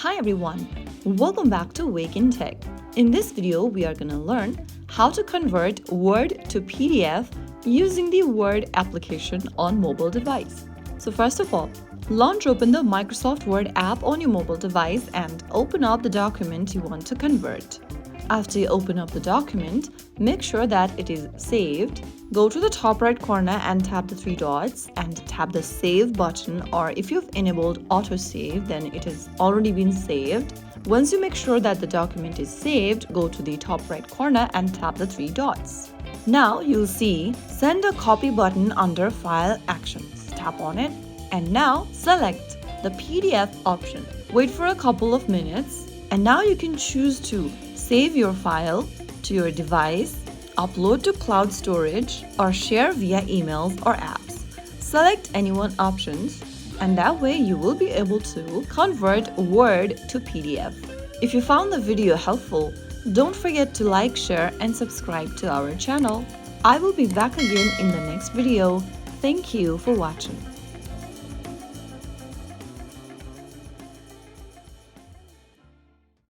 Hi everyone, welcome back to Wake&Tech. In this video, we are going to learn how to convert Word to PDF using the Word application on mobile device. So first of all, launch open the Microsoft Word app on your mobile device and open up the document you want to convert. After you open up the document, make sure that it is saved. Go to the top right corner and tap the three dots and tap the save button, or if you've enabled autosave, then it has already been saved. Once you make sure that the document is saved, go to the top right corner and tap the three dots. Now you'll see send a copy button under file actions. Tap on it and now select the PDF option. Wait for a couple of minutes and now you can choose to save your file to your device, upload to cloud storage, or share via emails or apps. Select any one options, and that way you will be able to convert Word to PDF. If you found the video helpful, don't forget to like, share, and subscribe to our channel. I will be back again in the next video. Thank you for watching.